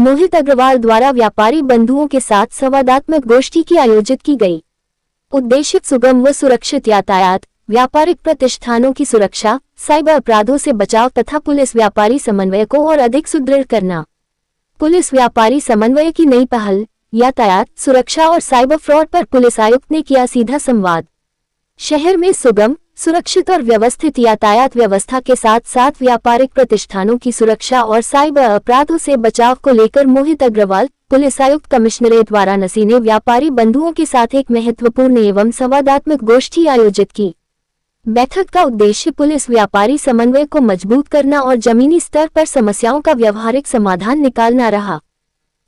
मोहित अग्रवाल द्वारा व्यापारी बंधुओं के साथ संवादात्मक गोष्ठी की आयोजित की गई। उद्देश्य सुगम व सुरक्षित यातायात, व्यापारिक प्रतिष्ठानों की सुरक्षा, साइबर अपराधों से बचाव तथा पुलिस व्यापारी समन्वय को और अधिक सुदृढ़ करना। पुलिस व्यापारी समन्वय की नई पहल, यातायात सुरक्षा और साइबर फ्रॉड पर पुलिस आयुक्त ने किया सीधा संवाद। शहर में सुगम, सुरक्षित और व्यवस्थित यातायात व्यवस्था के साथ साथ व्यापारिक प्रतिष्ठानों की सुरक्षा और साइबर अपराधों से बचाव को लेकर मोहित अग्रवाल, पुलिस आयुक्त कमिश्नरेट वाराणसी ने व्यापारी बंधुओं के साथ एक महत्वपूर्ण एवं संवादात्मक गोष्ठी आयोजित की। बैठक का उद्देश्य पुलिस व्यापारी समन्वय को मजबूत करना और जमीनी स्तर पर समस्याओं का व्यवहारिक समाधान निकालना रहा।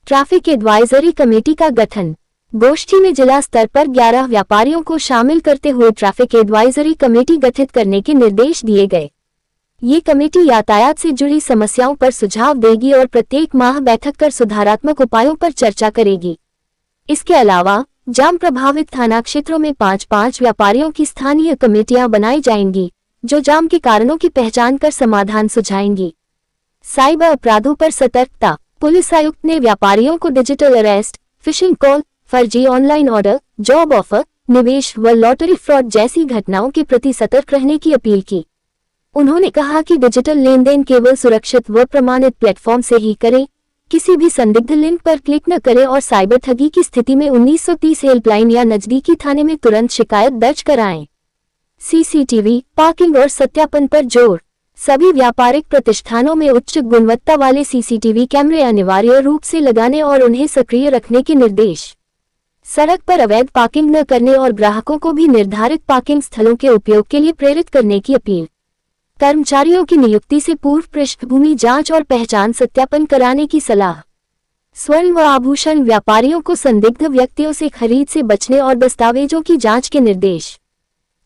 ट्रैफिक एडवाइजरी कमेटी का गठन। गोष्ठी में जिला स्तर पर 11 व्यापारियों को शामिल करते हुए ट्रैफिक एडवाइजरी कमेटी गठित करने के निर्देश दिए गए। ये कमेटी यातायात से जुड़ी समस्याओं पर सुझाव देगी और प्रत्येक माह बैठक कर सुधारात्मक उपायों पर चर्चा करेगी। इसके अलावा जाम प्रभावित थाना क्षेत्रों में 5-5 व्यापारियों की स्थानीय कमेटियां बनाई जाएंगी, जो जाम के कारणों की पहचान कर समाधान सुझाएंगी। साइबर अपराधों पर सतर्कता। पुलिस आयुक्त ने व्यापारियों को डिजिटल अरेस्ट, फिशिंग कॉल, फर्जी ऑनलाइन ऑर्डर, जॉब ऑफर, निवेश व लॉटरी फ्रॉड जैसी घटनाओं के प्रति सतर्क रहने की अपील की। उन्होंने कहा कि डिजिटल लेन देन केवल सुरक्षित व प्रमाणित प्लेटफॉर्म से ही करें, किसी भी संदिग्ध लिंक पर क्लिक न करें और साइबर ठगी की स्थिति में 1930 हेल्पलाइन या नजदीकी थाने में तुरंत शिकायत दर्ज कराएं। सीसीटीवी, पार्किंग और सत्यापन पर जोर। सभी व्यापारिक प्रतिष्ठानों में उच्च गुणवत्ता वाले सीसीटीवी कैमरे अनिवार्य रूप से लगाने और उन्हें सक्रिय रखने के निर्देश। सड़क पर अवैध पार्किंग न करने और ग्राहकों को भी निर्धारित पार्किंग स्थलों के उपयोग के लिए प्रेरित करने की अपील। कर्मचारियों की नियुक्ति से पूर्व पृष्ठभूमि जांच और पहचान सत्यापन कराने की सलाह। स्वर्ण व आभूषण व्यापारियों को संदिग्ध व्यक्तियों से खरीद से बचने और दस्तावेजों की जांच के निर्देश।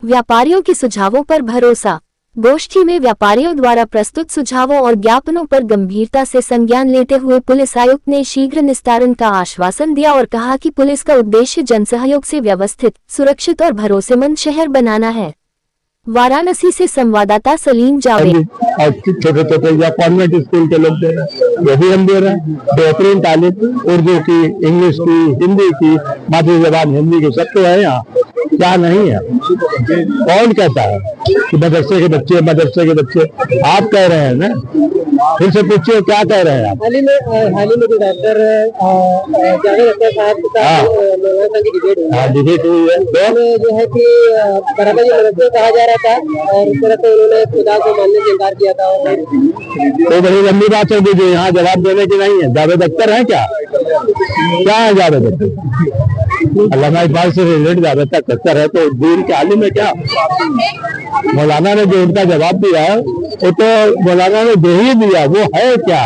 व्यापारियों के सुझावों पर भरोसा। गोष्ठी में व्यापारियों द्वारा प्रस्तुत सुझावों और ज्ञापनों पर गंभीरता से संज्ञान लेते हुए पुलिस आयुक्त ने शीघ्र निस्तारण का आश्वासन दिया और कहा कि पुलिस का उद्देश्य जनसहयोग से व्यवस्थित, सुरक्षित और भरोसेमंद शहर बनाना है। वाराणसी से संवाददाता सलीम जावेद। और छोटे छोटे या कॉन्वेंट स्कूल के लोग दे रहे हैं, वो भी हम दे रहे हैं। बेहतरीन तालीम उर्दू की, इंग्लिश की, हिंदी की, मातृ जबान हिंदी की, सब तो है यहाँ। क्या नहीं है? कौन कहता है कि मदरसे के बच्चे आप कह रहे हैं ना? फिर से पूछिए क्या कह रहे हैं आप? हाल ही में जो डॉक्टर जावेद अख्तर साहब की डिबेट हुई है, जो है कि बराबर मदरसे कहा जा रहा था और इस तरह से उन्होंने खुदा को मानने से इनकार किया था। तो बड़ी लंबी बात है जो यहाँ जवाब देने की नहीं है। जावेद अख्तर है क्या है जावेद अख्तर? अल्लामा इकबाल से रिलेटेड जावेद अख्तर है तो दीन के आलिम है क्या? मौलाना ने जो उनका जवाब दिया है वो तो मौलाना ने दे ही दिया, वो है क्या?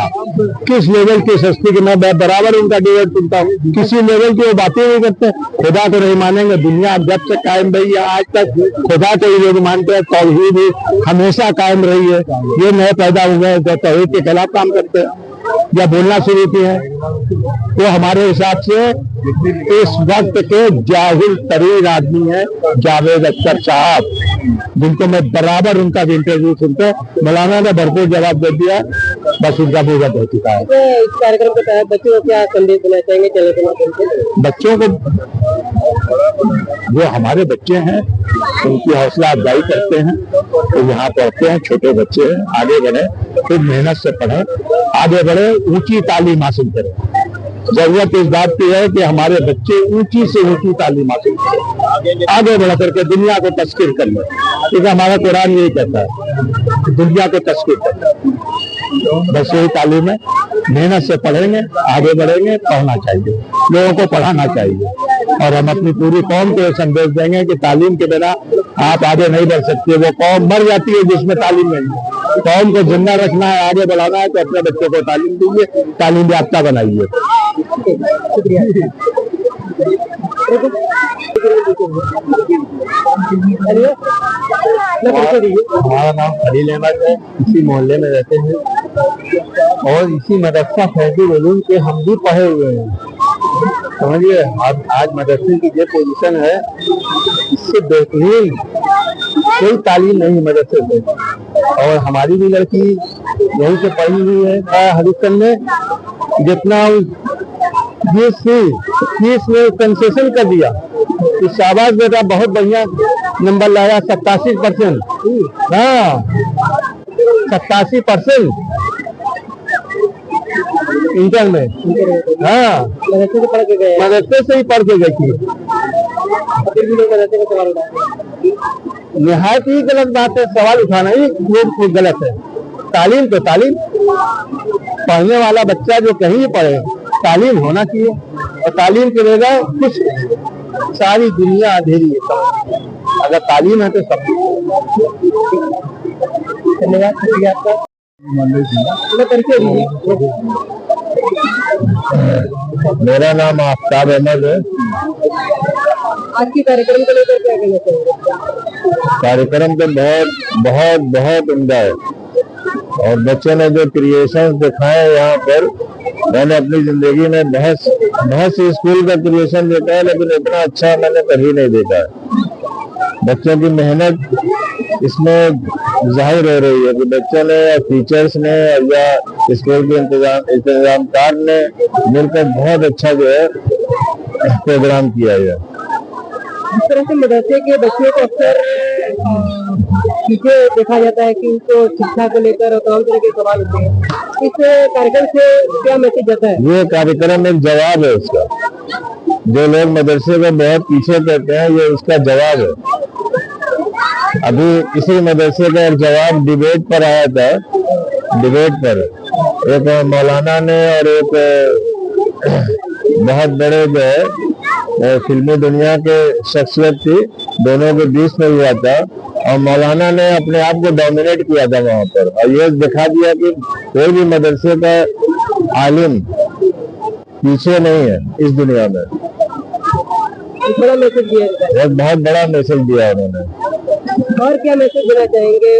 किस लेवल की सस्ती की मैं बराबर उनका डिबेट सुनता हूँ, किसी लेवल की वो बातें नहीं करते। खुदा को नहीं मानेंगे। दुनिया जब से कायम रही है आज तक खुदा को ही लोग मानते हैं, तौहीद ही हमेशा कायम रही है। ये नए पैदा हुए हैं जो तौहीद के खिलाफ काम करते हैं या बोलना शुरू किए हैं। वो हमारे हिसाब से इस वक्त के जाहिल तरीन आदमी है जावेद अख्तर साहब, जिनको मैं बराबर उनका भी इंटरव्यू सुनते। मौलाना ने भरपूर जवाब दे दिया, बस उनका भूगत हो चुका है। इस कार्यक्रम के तहत बच्चों को क्या संदेश देना चाहेंगे? बच्चों को, जो हमारे बच्चे हैं उनकी हौसला अफजाई करते हैं, तो यहाँ पढ़ते हैं, छोटे बच्चे हैं, आगे बढ़े, खूब मेहनत से पढ़े, आगे बढ़े, ऊंची तालीम हासिल करें। जरूरत इस बात की है कि हमारे बच्चे ऊंची से ऊंची तालीम हासिल करें, आगे बढ़ करके दुनिया को तस्कीर कर ले, क्योंकि हमारा कुरान यही कहता है दुनिया को तस्कीर करना। बस यही तालीम है। मेहनत से पढ़ेंगे, आगे बढ़ेंगे, पढ़ना चाहिए, लोगों को पढ़ाना चाहिए और हम अपनी पूरी कौम को संदेश देंगे कि तालीम के बिना आप आगे नहीं बढ़ सकते। वो कौम मर जाती है जिसमें तालीम नहीं है। कौम को जिंदा रखना है, आगे बढ़ाना है तो अपने बच्चों को तालीम दीजिए, तालीम याफ्ता बनाइए। हमारा नाम खलील अहमद है, इसी मोहल्ले में रहते हैं और इसी मदरसा फैजुल उलूम के हम भी पढ़े हुए हैं। समझिए आज मदरसे की जो पोजीशन है, इससे बेहतरीन कोई तालीम नहीं मदरसे से। और हमारी भी लड़की यहीं से पढ़ी हुई है हरिस्तर में जितना फीस में कंसेशन कर दिया कि शाबाश बेटा बहुत बढ़िया नंबर लाया 87%। हाँ 87% इंटर में। हाँ मदरसे से पढ़ के गए, मदरसे से ही पढ़ के गई थी। फिर भी लोग मदरसे का सवाल उठाते। निहायत ही गलत बात है, सवाल उठाना ही वो गलत है। तालीम तो तालीम, पढ़ने वाला बच्चा जो कहीं भी पढ़े तालीम होना चाहिए, और तालीम के बगैर कुछ सारी दुनिया अंधेरी है। अगर तालीम है तो सब। धन्यवाद, शुक्रिया आपका। परिचय दीजिए। मेरा नाम आफ्ताब अहमद है। आज के कार्यक्रम को लेकर क्या कहना चाहिए? कार्यक्रम तो बहुत उम्दा है, और बच्चों ने जो क्रिएशन दिखाए यहाँ पर, मैंने अपनी जिंदगी में बहुत से स्कूल का क्रिएशन देखा है, लेकिन इतना अच्छा मैंने कभी नहीं देखा है। बच्चों की मेहनत इसमें जाहिर हो रही है कि बच्चों ने या टीचर्स ने या स्कूल के इंतजामकार ने मिलकर बहुत अच्छा जो है प्रोग्राम किया है। इस तरह से मदरसे के बच्चों को अक्सर पीछे देखा जाता है कि उनको शिक्षा को लेकर तमाम तरह के सवाल होते हैं। इस कार्यक्रम से क्या मैसेज जाता है? ये कार्यक्रम एक जवाब है उसका। जो लोग मदरसे को बहुत पीछे करते हैं, ये उसका जवाब है। अभी इसी मदरसे का एक जवाब डिबेट पर आया था। डिबेट पर एक मौलाना ने और एक बहुत बड़े जो है फिल्मी दुनिया के शख्सियत थी, दोनों के बीच में हुआ था, और मौलाना ने अपने आप को डोमिनेट किया था वहां पर, और ये दिखा दिया कि कोई भी मदरसे का आलिम पीछे नहीं है इस दुनिया में। बड़ा मैसेज दिया है, एक बहुत बड़ा मैसेज दिया उन्होंने। और क्या मैसेज देना चाहेंगे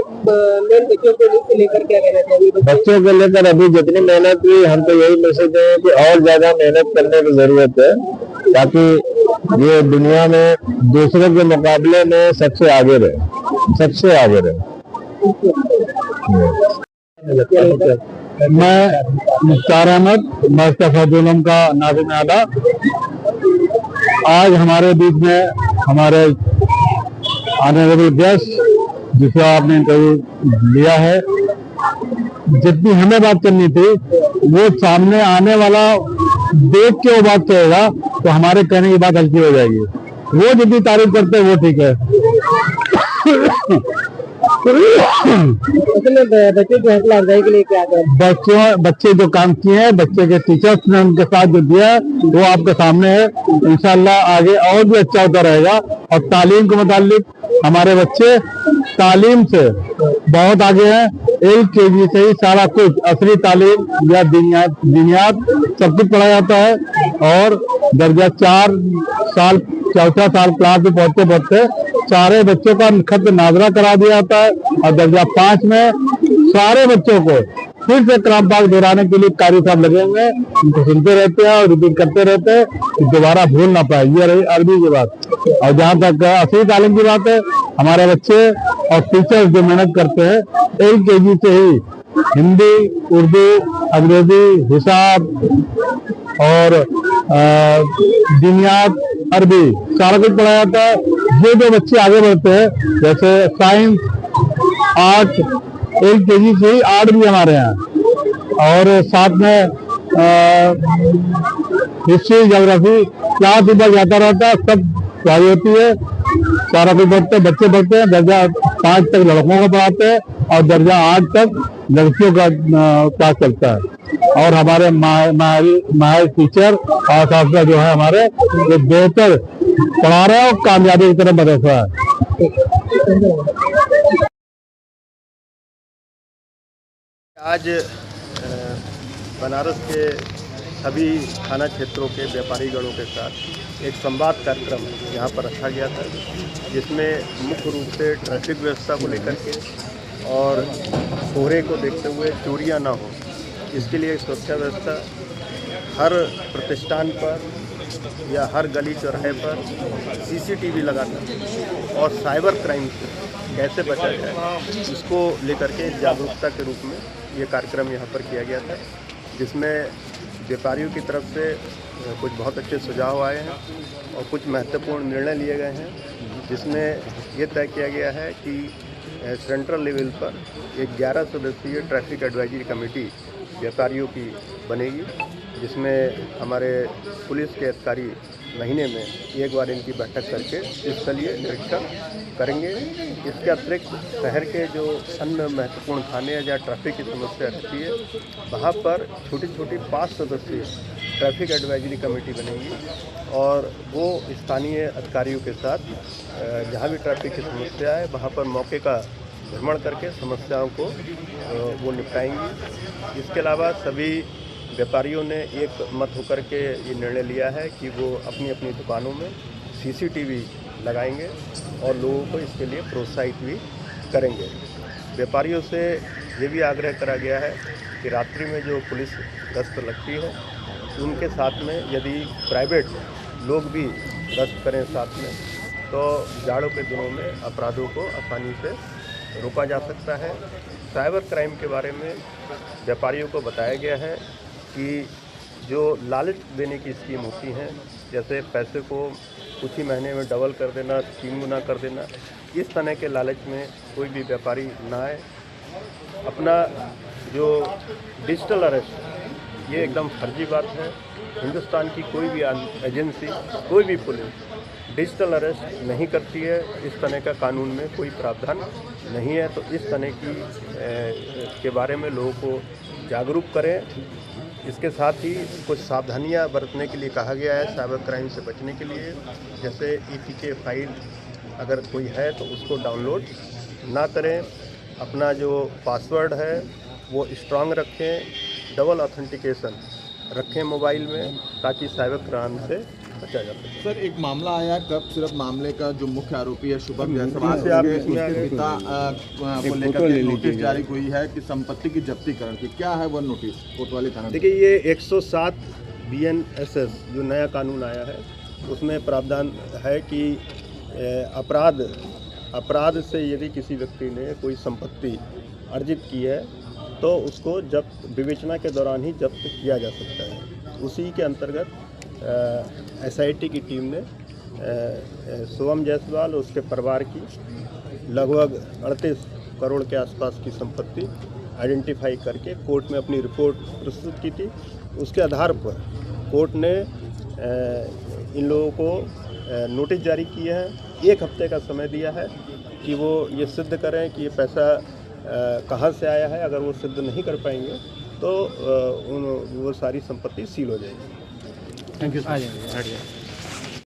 मेन बच्चों को लेकर, क्या कहना चाहेंगे बच्चों को लेकर? अभी जितनी मेहनत हुई, हम तो यही मैसेज दें कि और ज्यादा मेहनत करने की जरूरत है, ताकि ये दुनिया में दूसरों के मुकाबले में सबसे आगे रहे। मैं मुख्तार अहमद, मुस्तफाजुलम का नाज़िम आला। आज हमारे बीच में हमारे ऑनरेबल गेस्ट जिसे आपने इंटरव्यू लिया है, जितनी हमें बात करनी थी वो सामने आने वाला देख के वो बात करेगा, तो हमारे कहने की बात हल्की हो जाएगी। वो जितनी तारीफ करते हैं वो ठीक है। बच्चों की हौसला अफजाई के लिए क्या करें? बच्चे जो काम किए हैं, बच्चे के टीचर्स ने उनके साथ जो दिया है वो आपके सामने है। इंशाल्लाह आगे और भी अच्छा होता रहेगा। और तालीम के मुतालिक हमारे बच्चे तालीम से बहुत आगे हैं। LKG से ही सारा कुछ असली तालीम या दीनियात सब कुछ पढ़ाया जाता है, और दर्जा 4 साल क्लास में पढ़ते सारे बच्चों का खत नाजरा करा दिया जाता है, और दर्जा 5 में सारे बच्चों को फिर से कलाम पाक दोहराने के लिए कारी साहब लगे हुए हैं, उनको सुनते रहते हैं और रिपीट करते रहते हैं कि दोबारा भूल ना पाए। ये रही अरबी की बात। और जहाँ तक असली तालीम की बात है, हमारे बच्चे और टीचर्स जो मेहनत करते हैं LKG से ही हिंदी, उर्दू, अंग्रेजी, हिसाब और दीनियात, अरबी सारा कुछ पढ़ाया जाता है। ये जो बच्चे आगे बढ़ते हैं, जैसे साइंस, आर्ट, LKG से ही आर्ट भी हमारे यहाँ, और साथ में हिस्ट्री, ज्योग्राफी क्लास ऊपर जाता रहता है, सब पढ़ाई होती है। सारा कुछ बच्चे पढ़ते हैं। दर्जा 5 तक लड़कों को पढ़ाते हैं, और दर्जा 8 तक लड़कियों का क्लास चलता है। और हमारे माहिर टीचर और साथ जो है हमारे, जो बेहतर पढ़ा रहे हैं और कामयाबी की तरफ बढ़ रहा है। आज बनारस के सभी थाना क्षेत्रों के व्यापारी गणों के साथ एक संवाद कार्यक्रम यहाँ पर रखा गया था, जिसमें मुख्य रूप से ट्रैफिक व्यवस्था को लेकर के और कोहरे को देखते हुए चोरियाँ ना हो, इसके लिए सुरक्षा व्यवस्था हर प्रतिष्ठान पर या हर गली चौराहे पर CCTV लगाना और साइबर क्राइम से कैसे बचा जाए, इसको लेकर के जागरूकता के रूप में ये कार्यक्रम यहाँ पर किया गया था, जिसमें व्यापारियों की तरफ से कुछ बहुत अच्छे सुझाव आए हैं और कुछ महत्वपूर्ण निर्णय लिए गए हैं, जिसमें ये तय किया गया है कि सेंट्रल लेवल पर एक 11 सदस्यीय ट्रैफिक एडवाइजरी कमेटी व्यापारियों की बनेगी, जिसमें हमारे पुलिस के अधिकारी महीने में एक बार इनकी बैठक करके स्थलीय निरीक्षण करेंगे। इसके अतिरिक्त शहर के जो अन्य महत्वपूर्ण थाने हैं जहाँ ट्रैफिक की समस्या रहती है, वहाँ पर छोटी छोटी 5 सदस्यीय ट्रैफिक एडवाइजरी कमेटी बनेगी और वो स्थानीय अधिकारियों के साथ जहाँ भी ट्रैफिक की समस्या है वहाँ पर मौके का भ्रमण करके समस्याओं को वो निपटाएंगी। इसके अलावा सभी व्यापारियों ने एक मत होकर के ये निर्णय लिया है कि वो अपनी अपनी दुकानों में CCTV लगाएंगे और लोगों को इसके लिए प्रोत्साहित भी करेंगे। व्यापारियों से ये भी आग्रह करा गया है कि रात्रि में जो पुलिस गश्त लगती है उनके साथ में यदि प्राइवेट लोग भी गश्त करें साथ में, तो जाड़ों के दिनों में अपराधों को आसानी से रोका जा सकता है। साइबर क्राइम के बारे में व्यापारियों को बताया गया है कि जो लालच देने की स्कीम होती हैं, जैसे पैसे को कुछ ही महीने में डबल कर देना, 3 गुना कर देना, इस तरह के लालच में कोई भी व्यापारी ना आए। अपना जो डिजिटल अरेस्ट, ये एकदम फर्जी बात है। हिंदुस्तान की कोई भी एजेंसी, कोई भी पुलिस डिजिटल अरेस्ट नहीं करती है। इस तरह का कानून में कोई प्रावधान नहीं है। तो इस तरह की के बारे में लोगों को जागरूक करें। इसके साथ ही कुछ सावधानियां बरतने के लिए कहा गया है साइबर क्राइम से बचने के लिए। जैसे APK फाइल अगर कोई है तो उसको डाउनलोड ना करें। अपना जो पासवर्ड है वो स्ट्रांग रखें। डबल ऑथेंटिकेशन रखें मोबाइल में, ताकि साइबर क्राइम से बचा जा सके। सर, एक मामला आया कब, सिर्फ मामले का जो मुख्य आरोपी है शुभम जायसवाल, से आप उसके पिता को लेकर के नोटिस जारी हुई है कि संपत्ति की जब्तीकरण की। क्या है वो नोटिस कोतवाली थाना? देखिए, ये 107 BNSS जो नया कानून आया है उसमें प्रावधान है कि अपराध से यदि किसी व्यक्ति ने कोई संपत्ति अर्जित की है तो उसको जब्त विवेचना के दौरान ही जब्त किया जा सकता है। उसी के अंतर्गत SIT की टीम ने शुभम जायसवाल और उसके परिवार की लगभग 38 करोड़ के आसपास की संपत्ति आइडेंटिफाई करके कोर्ट में अपनी रिपोर्ट प्रस्तुत की थी। उसके आधार पर कोर्ट ने इन लोगों को नोटिस जारी किए हैं। 1 हफ्ते का समय दिया है कि वो ये सिद्ध करें कि ये पैसा कहाँ से आया है। अगर वो सिद्ध नहीं कर पाएंगे तो वो सारी संपत्ति सील हो जाएगी। Thank you.